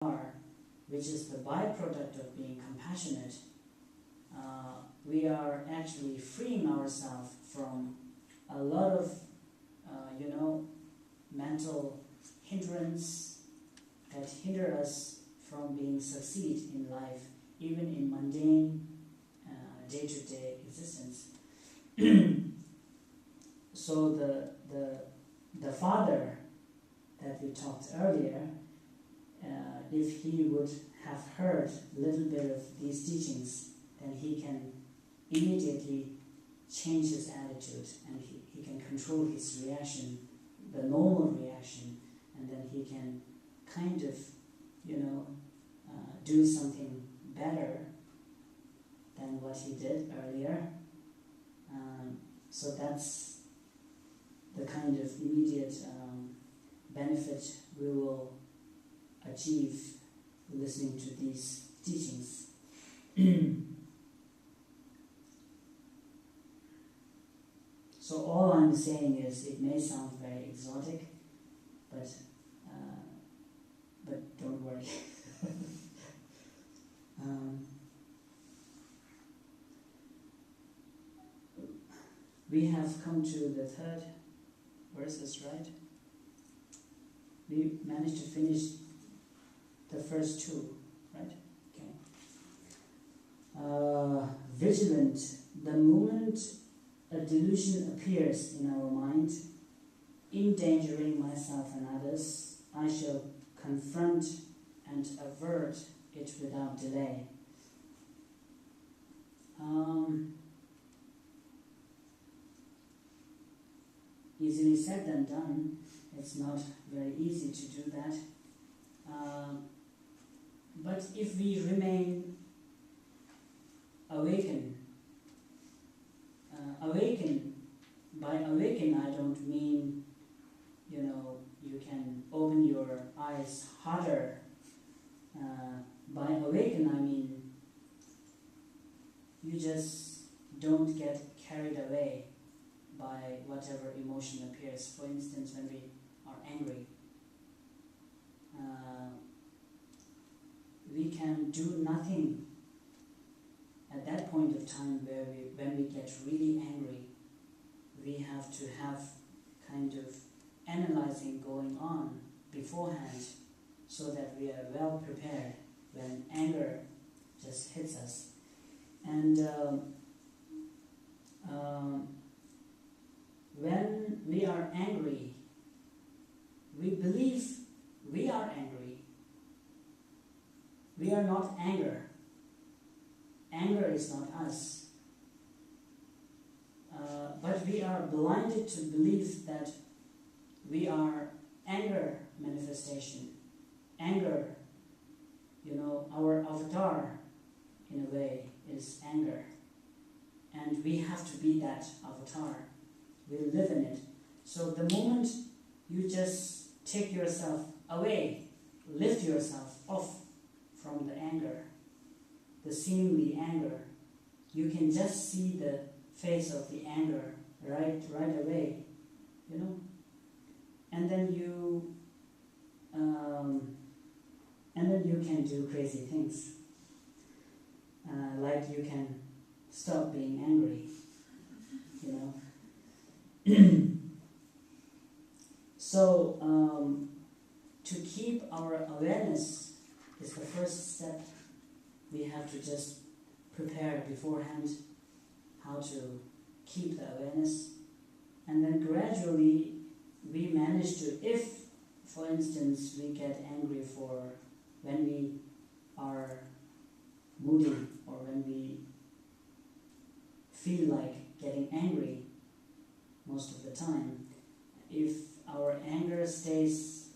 are, which is the byproduct of being compassionate, we are actually freeing ourselves from a lot of, mental hindrance that hinder us from being succeed in life, even in mundane, day-to-day existence. So the father that we talked earlier, if he would have heard a little bit of these teachings, then he can immediately change his attitude, and he can control his reaction, the normal reaction, and then he can kind of, do something better than what he did earlier. So that's the kind of immediate benefit we will achieve listening to these teachings. So all I'm saying is, it may sound very exotic, but don't worry. We have come to the third verses, right? We managed to finish the first two, right? Okay. Vigilant. The moment a delusion appears in our mind, endangering myself and others, I shall confront and avert it without delay. Easily said than done. It's not very easy to do that. But if we remain awakened, by awaken I don't mean, you can open your eyes harder. By awaken I mean you just don't get carried away by whatever emotion appears. For instance, when we are angry, we can do nothing at that point of time when we get really angry. We have to have kind of analyzing going on beforehand so that we are well prepared when anger just hits us. And when we are angry, we believe we are angry. We are not anger. Anger is not us. But we are blinded to believe that we are anger manifestation. Anger, our avatar, in a way, is anger. And we have to be that avatar. We live in it. So the moment you just take yourself away, lift yourself off from the anger, the seemingly anger, you can just see the face of the anger right away, and then you can do crazy things, like you can stop being angry, So to keep our awareness is the first step. We have to just prepare beforehand how to keep the awareness, and then gradually we manage to, if for instance we get angry for when we are moody or when we feel like getting angry most of the time, if our anger stays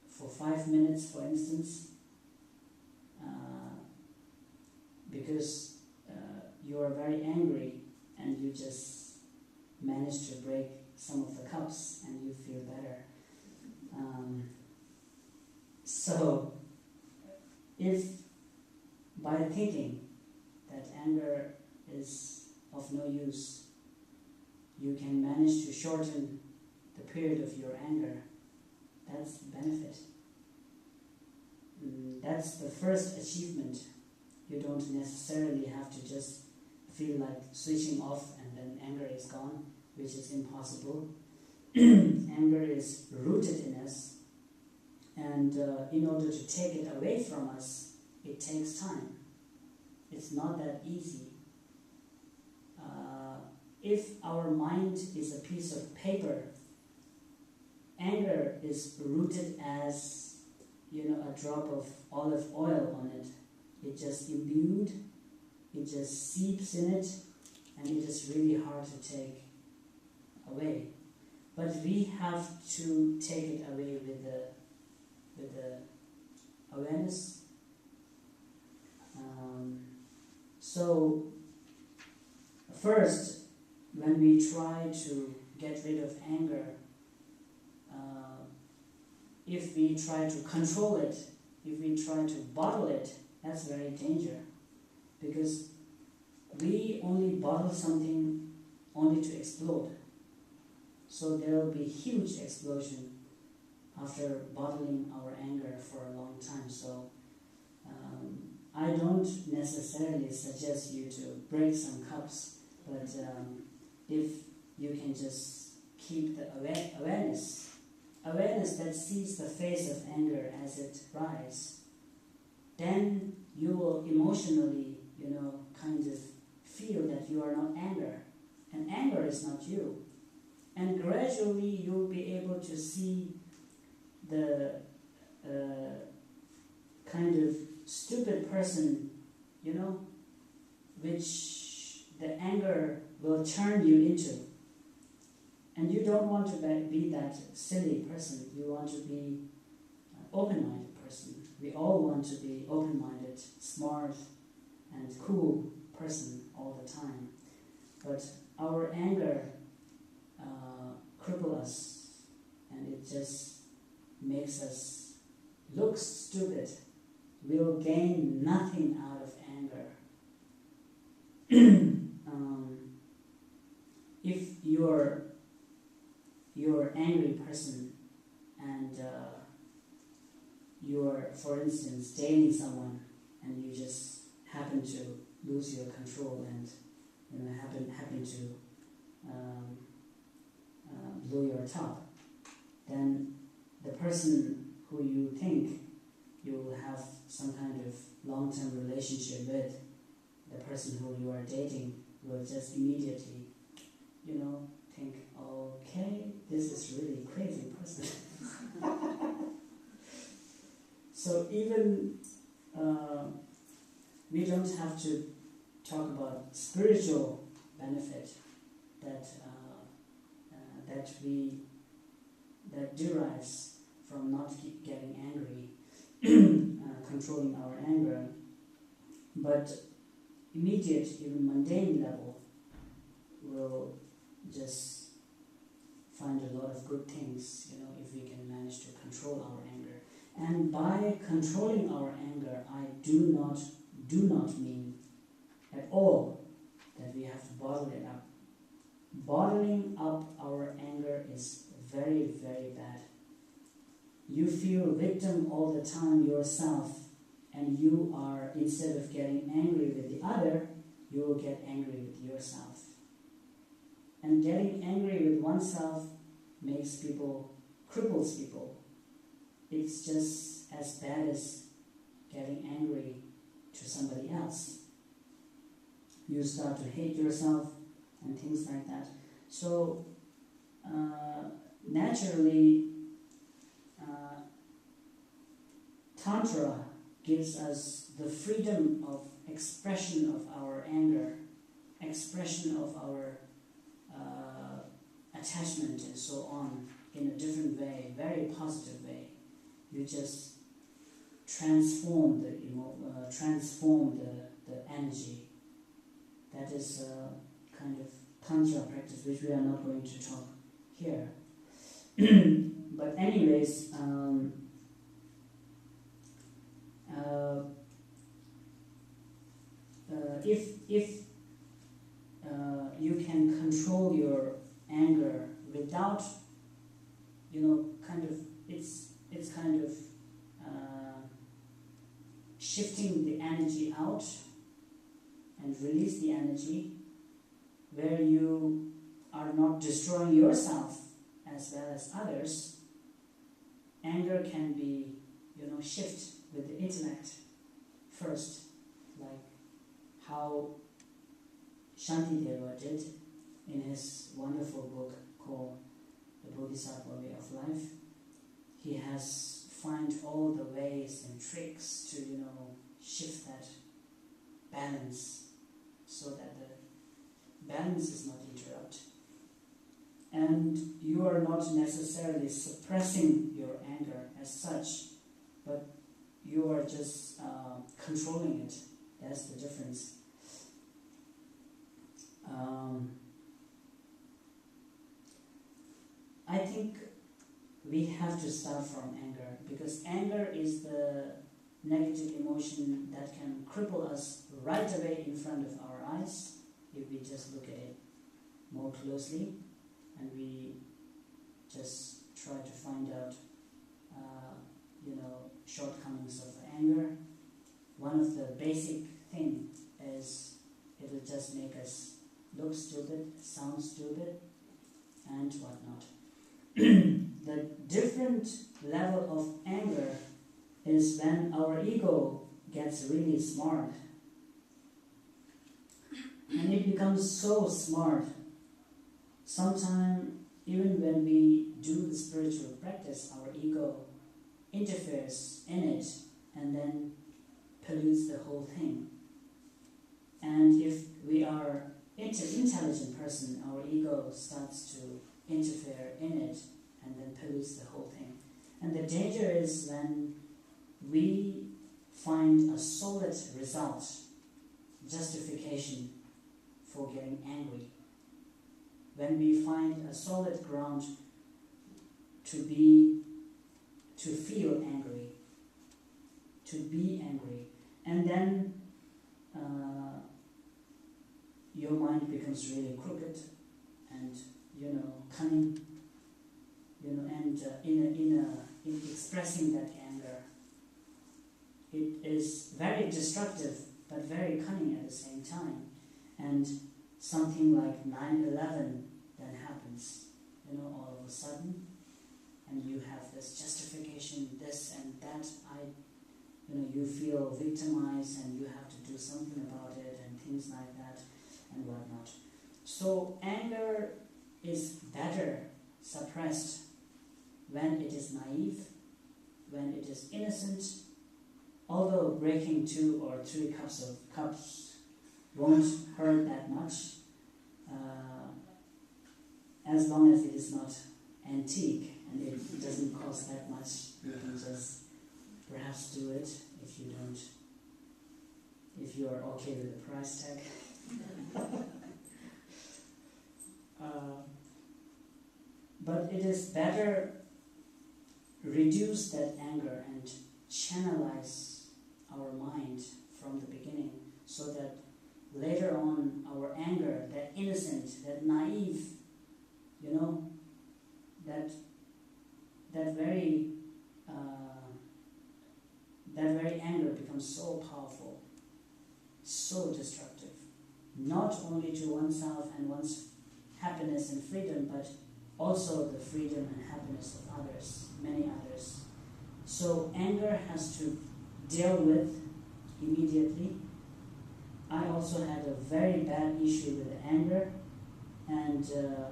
for 5 minutes, for instance, because you are very angry and you just manage to break some of the cups and you feel better. So if by thinking that anger is of no use, you can manage to shorten the period of your anger, that's the benefit. that's the first achievement. You don't necessarily have to just feel like switching off and then anger is gone, which is impossible. Anger is rooted in us, and in order to take it away from us, it takes time. It's not that easy. If our mind is a piece of paper, anger is rooted as, a drop of olive oil on it. It just imbued, it just seeps in it, and it is really hard to take away. But we have to take it away with the awareness. So first, when we try to get rid of anger, if we try to control it, if we try to bottle it, that's very dangerous, because we only bottle something only to explode. So there will be huge explosion after bottling our anger for a long time. So I don't necessarily suggest you to break some cups, but if you can just keep the awareness that sees the face of anger as it rises, then you will emotionally, kind of feel that you are not anger, and anger is not you. And gradually you'll be able to see the kind of stupid person, which the anger will turn you into. And you don't want to be that silly person. You want to be an open-minded person. We all want to be open-minded, smart, and cool person all the time. But our anger cripple us, and it just makes us look stupid. We'll gain nothing out of anger. If you're angry person and you're, for instance, dating someone, and you just happen to lose your control and happen to blow your top, then the person who you think you will have some kind of long-term relationship with, the person who you are dating, will just immediately, think, okay, this is really crazy person. So even we don't have to talk about spiritual benefit that derives from not getting angry, controlling our anger, but immediate, even mundane level will just find a lot of good things, if we can manage to control our anger. And by controlling our anger, I do not mean at all that we have to bottle it up. Bottling up our anger is very, very bad. You feel victim all the time yourself, and you are, instead of getting angry with the other, you will get angry with yourself. And getting angry with oneself cripples people. It's just as bad as getting angry to somebody else. You start to hate yourself and things like that. So naturally, Tantra gives us the freedom of expression of our anger, expression of our attachment and so on in a different way, very positive way. You just transform the energy. That is a kind of Tantra practice which we are not going to talk here. But anyways, if you can control your anger without, it's kind of shifting the energy out and release the energy, where you are not destroying yourself as well as others. Anger can be, shift with the intellect first, like how Shantideva did in his wonderful book called The Bodhisattva Way of Life. He has found all the ways and tricks to, shift that balance so that the balance is not interrupted. And you are not necessarily suppressing your anger as such, but you are just controlling it. That's the difference. I think we have to start from anger, because anger is the negative emotion that can cripple us right away in front of our eyes if we just look at it more closely and we just try to find out shortcomings of anger. One of the basic thing is it will just make us look stupid, sound stupid, and whatnot. The different level of anger is when our ego gets really smart. And it becomes so smart. Sometimes, even when we do the spiritual practice, our ego interferes in it and then pollutes the whole thing. And if we are intelligent person, our ego starts to interfere in it and then pollutes the whole thing. And the danger is when we find a solid result, justification for getting angry. When we find a solid ground to feel angry, to be angry, and then your mind becomes really crooked and cunning, and in expressing that anger, it is very destructive but very cunning at the same time. And something like 9/11 then happens, all of a sudden, and you have this justification, this and that. You feel victimized and you have to do something about it and things like that and whatnot. So anger is better suppressed when it is naive, when it is innocent. Although breaking 2 or 3 cups won't hurt that much, as long as it is not antique and it doesn't cost that much. You can just perhaps do it if you are okay with the price tag. But it is better reduce that anger and channelize our mind from the beginning, so that later on our anger, that innocent, that naive, that very anger becomes so powerful, so destructive, not only to oneself and one's happiness and freedom, but also the freedom and happiness of others, many others. So anger has to deal with immediately. I also had a very bad issue with anger, and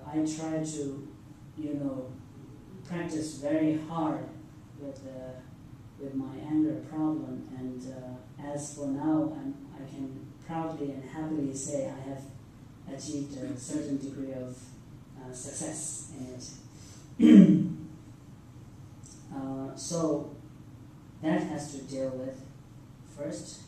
I try to, practice very hard with my anger problem. And as for now, I can proudly and happily say I have achieved a certain degree of success in it. So that has to deal with first.